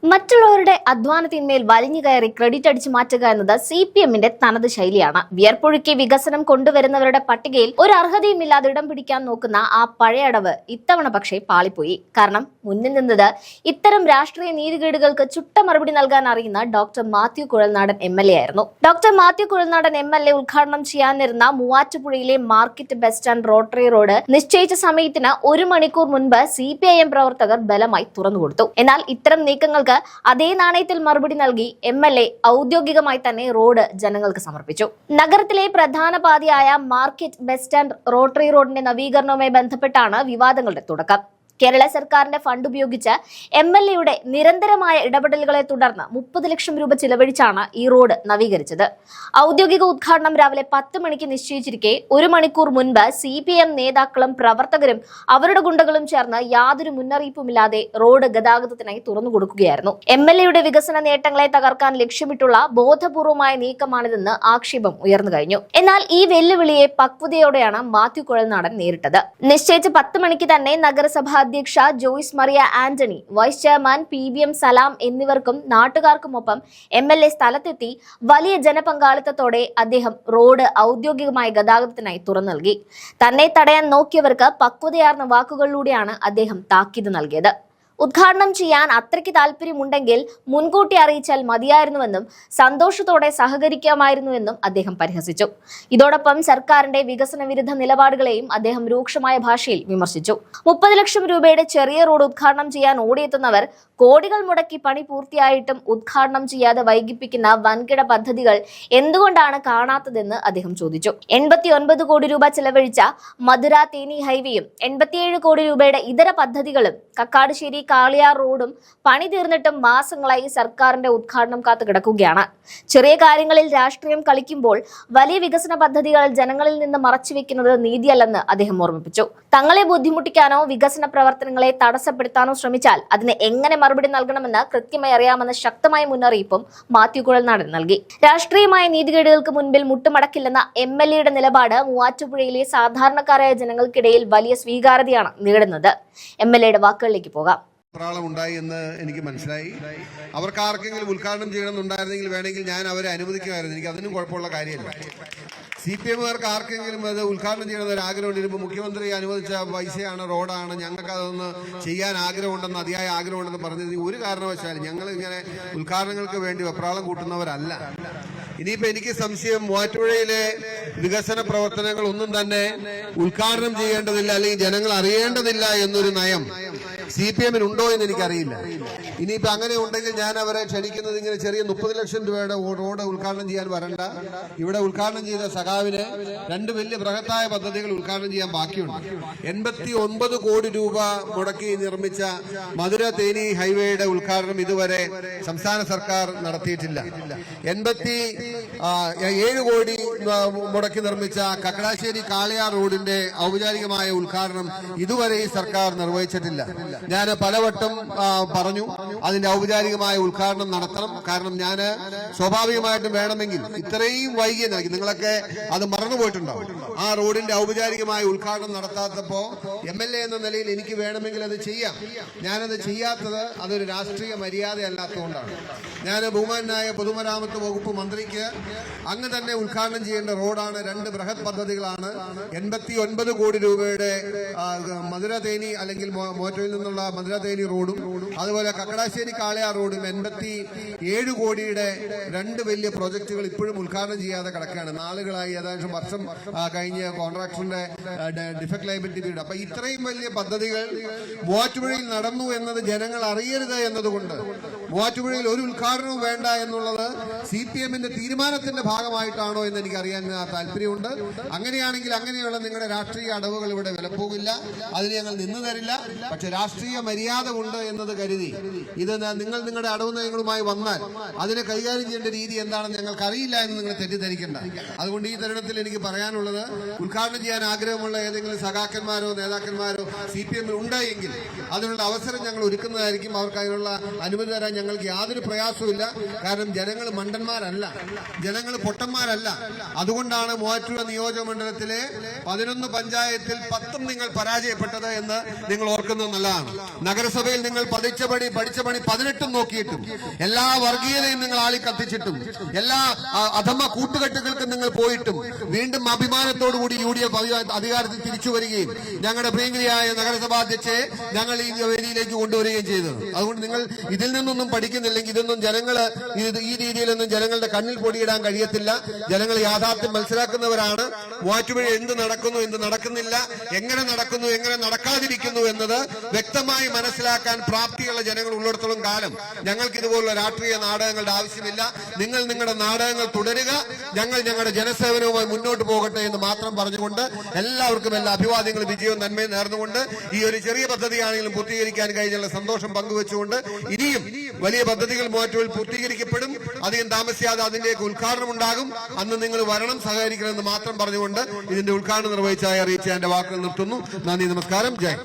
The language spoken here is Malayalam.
മറ്റുള്ളവരുടെ അധ്വാനത്തിന്മേൽ വലിഞ്ഞു കയറി ക്രെഡിറ്റ് അടിച്ചു മാറ്റുക എന്നത് CPM-ന്റെ തനത് ശൈലിയാണ്. വിയർപ്പൊഴുക്കി വികസനം കൊണ്ടുവരുന്നവരുടെ പട്ടികയിൽ ഒരു അർഹതയുമില്ലാതെ ഇടം പിടിക്കാൻ നോക്കുന്ന ആ പഴയ അടവ് ഇത്തവണ പക്ഷേ പാളിപ്പോയി. കാരണം മുന്നിൽ നിന്നത് ഇത്തരം രാഷ്ട്രീയ നീതികേടുകൾക്ക് ചുട്ട മറുപടി നൽകാൻ അറിയുന്ന ഡോക്ടർ മാത്യു കുഴൽനാടൻ MLA ആയിരുന്നു. ഡോക്ടർ മാത്യു കുഴൽനാടൻ MLA ഉദ്ഘാടനം ചെയ്യാനിരുന്ന മൂവാറ്റുപുഴയിലെ market bus stand rotary road നിശ്ചയിച്ച സമയത്തിന് 1 മണിക്കൂർ മുൻപ് CPIM പ്രവർത്തകർ ബലമായി തുറന്നുകൊടുത്തു. എന്നാൽ ഇത്തരം നീക്കങ്ങൾക്ക് അതേ നാണയത്തിൽ മറുപടി നൽകി MLA ഔദ്യോഗികമായി തന്നെ റോഡ് ജനങ്ങൾക്ക് സമർപ്പിച്ചു. നഗരത്തിലെ പ്രധാന പാതയായ മാർക്കറ്റ് ബസ് സ്റ്റാൻഡ് റോട്ടറി റോഡിന്റെ നവീകരണവുമായി ബന്ധപ്പെട്ടാണ് വിവാദങ്ങളുടെ തുടക്കം. കേരള സർക്കാരിന്റെ ഫണ്ട് ഉപയോഗിച്ച് MLA-യുടെ നിരന്തരമായ ഇടപെടലുകളെ തുടർന്ന് 30 ലക്ഷം രൂപ ചിലവഴിച്ചാണ് ഈ റോഡ് നവീകരിച്ചത്. ഔദ്യോഗിക ഉദ്ഘാടനം രാവിലെ 10 മണിക്ക് നിശ്ചയിച്ചിരിക്കെ 1 മണിക്കൂർ മുൻപ് CPM നേതാക്കളും പ്രവർത്തകരും അവരുടെ ഗുണ്ടകളും ചേർന്ന് യാതൊരു മുന്നറിയിപ്പുമില്ലാതെ റോഡ് ഗതാഗതത്തിനായി തുറന്നുകൊടുക്കുകയായിരുന്നു. MLA-യുടെ വികസന നേട്ടങ്ങളെ തകർക്കാൻ ലക്ഷ്യമിട്ടുള്ള ബോധപൂർവമായ നീക്കമാണിതെന്ന് ആക്ഷേപം ഉയർന്നു കഴിഞ്ഞു. എന്നാൽ ഈ വെല്ലുവിളിയെ പക്വതയോടെയാണ് മാത്യു കുഴൽനാടൻ നേരിട്ടത്. നിശ്ചയിച്ച 10 മണിക്ക് തന്നെ നഗരസഭ അധ്യക്ഷ Joyce Mariya Antony, vice chairman PBM Salam എന്നിവർക്കും നാട്ടുകാർക്കുമൊപ്പം MLA സ്ഥലത്തെത്തി വലിയ ജനപങ്കാളിത്തത്തോടെ അദ്ദേഹം റോഡ് ഔദ്യോഗികമായ ഗതാഗതത്തിനായി തുറന്നു നൽകി. തന്നെ തടയാൻ നോക്കിയവർക്ക് പക്വതയാർന്ന വാക്കുകളിലൂടെയാണ് അദ്ദേഹം താക്കീത് നൽകിയത്. ഉദ്ഘാടനം ചെയ്യാൻ അത്രയ്ക്ക് താല്പര്യമുണ്ടെങ്കിൽ മുൻകൂട്ടി അറിയിച്ചാൽ മതിയായിരുന്നുവെന്നും സന്തോഷത്തോടെ സഹകരിക്കാമായിരുന്നുവെന്നും അദ്ദേഹം പരിഹസിച്ചു. ഇതോടൊപ്പം സർക്കാരിന്റെ വികസന വിരുദ്ധ നിലപാടുകളെയും അദ്ദേഹം രൂക്ഷമായ ഭാഷയിൽ വിമർശിച്ചു. 30 ലക്ഷം രൂപയുടെ ചെറിയ റോഡ് ഉദ്ഘാടനം ചെയ്യാൻ ഓടിയെത്തുന്നവർ കോടികൾ മുടക്കി പണി പൂർത്തിയായിട്ടും ഉദ്ഘാടനം ചെയ്യാതെ വൈകിപ്പിക്കുന്ന വൻകിട പദ്ധതികൾ എന്തുകൊണ്ടാണ് കാണാത്തതെന്ന് അദ്ദേഹം ചോദിച്ചു. 89 കോടി രൂപ ചെലവഴിച്ച മധുര തേനി ഹൈവേയും 87 കോടി രൂപയുടെ ഇതര പദ്ധതികളും കക്കാടുശ്ശേരി കാളിയാർ റോഡും പണി തീർന്നിട്ടും മാസങ്ങളായി സർക്കാരിന്റെ ഉദ്ഘാടനം കാത്തു കിടക്കുകയാണ്. ചെറിയ കാര്യങ്ങളിൽ രാഷ്ട്രീയം കളിക്കുമ്പോൾ വലിയ വികസന പദ്ധതികൾ ജനങ്ങളിൽ നിന്ന് മറച്ചുവെക്കുന്നത് നീതിയല്ലെന്ന് അദ്ദേഹം ഓർമ്മിപ്പിച്ചു. തങ്ങളെ ബുദ്ധിമുട്ടിക്കാനോ വികസന പ്രവർത്തനങ്ങളെ തടസ്സപ്പെടുത്താനോ ശ്രമിച്ചാൽ അതിന് എങ്ങനെ മറുപടി നൽകണമെന്ന് കൃത്യമായി അറിയാമെന്ന ശക്തമായ മുന്നറിയിപ്പും മാത്യു കുഴൽനാടൻ നൽകി. രാഷ്ട്രീയമായ നീതികേടുകൾക്ക് മുൻപിൽ മുട്ടുമടക്കില്ലെന്ന MLA-യുടെ നിലപാട് മൂവാറ്റുപുഴയിലെ സാധാരണക്കാരായ ജനങ്ങൾക്കിടയിൽ വലിയ സ്വീകാര്യതയാണ് നേടുന്നത്. MLA-യുടെ വാക്കുകളിലേക്ക് പോകാം. ഉണ്ടായി എന്ന് എനിക്ക് മനസ്സിലായി. അവർക്ക് ആർക്കെങ്കിലും ഉദ്ഘാടനം ചെയ്യണമെന്നുണ്ടായിരുന്നെങ്കിൽ വേണമെങ്കിൽ ഞാൻ അവരെ അനുവദിക്കുമായിരുന്നു. എനിക്ക് അതിനും കുഴപ്പമുള്ള കാര്യമല്ല. CPM-കാർക്ക് ആർക്കെങ്കിലും അത് ഉദ്ഘാടനം ചെയ്യണമെന്ന് ഒരു ആഗ്രഹമുണ്ട്. ഇപ്പോൾ മുഖ്യമന്ത്രി അനുവദിച്ച പൈസയാണ്, റോഡാണ്, ഞങ്ങൾക്ക് അതൊന്ന് ചെയ്യാൻ ആഗ്രഹമുണ്ടെന്ന്, അതിയായ ആഗ്രഹമുണ്ടെന്ന് പറഞ്ഞത് ഒരു കാരണവശാലും ഞങ്ങൾ ഇങ്ങനെ ഉദ്ഘാടനങ്ങൾക്ക് വേണ്ടി വെപ്രാളം കൂട്ടുന്നവരല്ല. ഇനിയിപ്പോൾ എനിക്ക് സംശയം, മൂവാറ്റുപുഴയിലെ വികസന പ്രവർത്തനങ്ങൾ ഒന്നും തന്നെ ഉദ്ഘാടനം ചെയ്യേണ്ടതില്ല അല്ലെങ്കിൽ ജനങ്ങൾ അറിയേണ്ടതില്ല എന്നൊരു നയം CPM-ന് ഉണ്ടോ എന്ന് എനിക്കറിയില്ല. ഇനിയിപ്പോൾ അങ്ങനെ ഉണ്ടെങ്കിൽ ഞാൻ അവരെ ക്ഷണിക്കുന്നത് ഇങ്ങനെ ചെറിയ 30 ലക്ഷം രൂപയുടെ റോഡ് ഉദ്ഘാടനം ചെയ്യാൻ വരണ്ട. ഇവിടെ ഉദ്ഘാടനം ചെയ്ത സഖാവിന് 2 വലിയ ബൃഹത്തായ പദ്ധതികൾ ഉദ്ഘാടനം ചെയ്യാൻ ബാക്കിയുണ്ട്. 89 കോടി രൂപ മുടക്കി നിർമ്മിച്ച മധുര തേനി ഹൈവേയുടെ ഉദ്ഘാടനം ഇതുവരെ സംസ്ഥാന സർക്കാർ നടത്തിയിട്ടില്ല. 87 കോടി മുടക്കി നിർമ്മിച്ച കക്കടാശ്ശേരി കാളിയാർ റോഡിന്റെ ഔപചാരികമായ ഉദ്ഘാടനം ഇതുവരെ ഈ സർക്കാർ നിർവഹിച്ചിട്ടില്ല. ഞാൻ പലവട്ടം പറഞ്ഞു അതിന്റെ ഔപചാരികമായ ഉദ്ഘാടനം നടത്തണം. കാരണം ഞാൻ സ്വാഭാവികമായിട്ടും വേണമെങ്കിൽ ഇത്രയും വൈകിയ നിങ്ങളൊക്കെ അത് മറന്നുപോയിട്ടുണ്ടാവും. ആ റോഡിന്റെ ഔപചാരികമായ ഉദ്ഘാടനം നടത്താത്തപ്പോ MLA എന്ന നിലയിൽ എനിക്ക് വേണമെങ്കിൽ അത് ചെയ്യാം. ഞാനത് ചെയ്യാത്തത് അതൊരു രാഷ്ട്രീയ മര്യാദ അല്ലാത്തതുകൊണ്ടാണ്. ഞാൻ ബഹുമാനായ പൊതുമരാമത്ത് വകുപ്പ് മന്ത്രിക്ക് അങ്ങ് തന്നെ ഉദ്ഘാടനം ചെയ്യേണ്ട റോഡാണ്. 2 ബൃഹത് പദ്ധതികളാണ്. 89 കോടി രൂപയുടെ മധുര തേനി അല്ലെങ്കിൽ മോറ്റോയിൽ നിന്നുള്ള മധുര തേനി റോഡും അതുപോലെ കക്കടാശ്ശേരി കാളിയാർ റോഡും 87 കോടിയുടെ 2 വലിയ പ്രോജക്റ്റുകൾ ഇപ്പോഴും ഉദ്ഘാടനം ചെയ്യാതെ കിടക്കുകയാണ്. നാളുകളായി, ഏകദേശം വർഷം കഴിഞ്ഞ കോൺട്രാക്ടറിന്റെ ഡിഫക്ട് ലയബിലിറ്റി പീരീഡ്. അപ്പൊ ഇത്രയും വലിയ പദ്ധതികൾ മൂവാറ്റുപുഴയിൽ നടന്നു എന്നത് ജനങ്ങൾ അറിയരുത് എന്നതുകൊണ്ട് മൂവാറ്റുപുഴയിൽ ഒരു ഉദ്ഘാടനവും വേണ്ട എന്നുള്ളത് CPM-ന്റെ തീരുമാനത്തിന്റെ ഭാഗമായിട്ടാണോ എന്ന് എനിക്ക് അറിയാൻ താല്പര്യമുണ്ട്. അങ്ങനെയാണെങ്കിൽ അങ്ങനെയുള്ള നിങ്ങളുടെ രാഷ്ട്രീയ അടവുകൾ ഇവിടെ വിലപ്പോകില്ല, അതിന് ഞങ്ങൾ നിന്നു തരില്ല. പക്ഷെ രാഷ്ട്രീയ മര്യാദ ഉണ്ട് എന്നത് കരുതി ഇത് നിങ്ങൾ നിങ്ങളുടെ അടവ് നയങ്ങളുമായി വന്നാൽ അതിനെ കൈകാര്യം ചെയ്യേണ്ട രീതി എന്താണെന്ന് ഞങ്ങൾക്ക് അറിയില്ല എന്ന് നിങ്ങൾ തെറ്റിദ്ധരിക്കേണ്ട. അതുകൊണ്ട് ഈ തരുണത്തിൽ എനിക്ക് പറയാനുള്ളത്, ഉദ്ഘാടനം ചെയ്യാൻ ആഗ്രഹമുള്ള ഏതെങ്കിലും സഖാക്കന്മാരോ നേതാക്കന്മാരോ CPM-ൽ ഉണ്ടായെങ്കിൽ അതിനുള്ള അവസരം ഞങ്ങൾ ഒരുക്കുന്നതായിരിക്കും. അവർക്ക് അതിനുള്ള അനുമതി തരാൻ ഞങ്ങൾക്ക് യാതൊരു പ്രയാസവുമില്ല. കാരണം ജനങ്ങൾ മണ്ടന്മാരല്ല. ജനങ്ങൾ പൊട്ടന്മാരല്ല. അതുകൊണ്ടാണ് മൂവാറ്റുപുഴ നിയോജക മണ്ഡലത്തിലെ 11 പഞ്ചായത്തിൽ 10 നിങ്ങൾ പരാജയപ്പെട്ടത് എന്ന് നിങ്ങൾ ഓർക്കുന്നത് നല്ലതാണ്. നഗരസഭയിൽ നിങ്ങൾ പഠിച്ച പണി 18 നോക്കിയിട്ടും എല്ലാ വർഗീയതയും നിങ്ങൾ ആളി കത്തിച്ചിട്ടും എല്ലാ അധമ കൂട്ടുകെട്ടുകൾക്കും നിങ്ങൾ പോയിട്ടും വീണ്ടും അഭിമാനത്തോടുകൂടി UDF അധികാരത്തിൽ തിരിച്ചു വരികയും ഞങ്ങളുടെ പ്രിയങ്കരിയായ നഗരസഭാ അധ്യക്ഷയെ ഞങ്ങൾ ഈ വേദിയിലേക്ക് കൊണ്ടുവരികയും ചെയ്തത്. അതുകൊണ്ട് നിങ്ങൾ ഇതിൽ നിന്നൊന്നും പഠിക്കുന്നില്ലെങ്കിൽ ഇതൊന്നും ഈ രീതിയിലൊന്നും ജനങ്ങളുടെ കണ്ണിൽ പൊടിയിടാൻ കഴിയത്തില്ല. ജനങ്ങൾ യാഥാർത്ഥ്യം മനസ്സിലാക്കുന്നവരാണ്. മൂവാറ്റുപുഴ എന്ത് നടക്കുന്നു, എന്ത് നടക്കുന്നില്ല, എങ്ങനെ നടക്കുന്നു, എങ്ങനെ നടക്കാതിരിക്കുന്നു എന്നത് വ്യക്തമായി മനസ്സിലാക്കാൻ പ്രാപ്തിയുള്ള ജനങ്ങൾ ഉള്ളിടത്തോളം കാലം ഞങ്ങൾക്ക് ഇതുപോലുള്ള രാഷ്ട്രീയ നാടകങ്ങളുടെ ആവശ്യമില്ല. നിങ്ങൾ നിങ്ങളുടെ നാടകങ്ങൾ തുടരുക, ഞങ്ങൾ ഞങ്ങളുടെ ജനസേവനവുമായി മുന്നോട്ട് പോകട്ടെ എന്ന് മാത്രം പറഞ്ഞുകൊണ്ട് എല്ലാവർക്കും എല്ലാ അഭിവാദ്യങ്ങളും വിജയവും നന്മയും നേർന്നുകൊണ്ട് ഈ ഒരു ചെറിയ പദ്ധതിയാണെങ്കിലും പൂർത്തീകരിക്കാൻ കഴിഞ്ഞുള്ള സന്തോഷം പങ്കുവെച്ചുകൊണ്ട് ഇനിയും വലിയ പദ്ധതികൾ മൂവാറ്റുപുഴയിൽ പൂർത്തീകരിക്കപ്പെടും. അധികം താമസിയാതെ അതിന്റെയൊക്കെ ഉദ്ഘാടനം ഉണ്ടാകും. അന്ന് നിങ്ങൾ വരണം, സഹകരിക്കണമെന്ന് മാത്രം പറഞ്ഞുകൊണ്ട് ഇതിന്റെ ഉദ്ഘാടനം നിർവഹിച്ചായി അറിയിച്ച എന്റെ വാക്കുകൾ നിർത്തുന്നു. നന്ദി, നമസ്കാരം, ജയ്.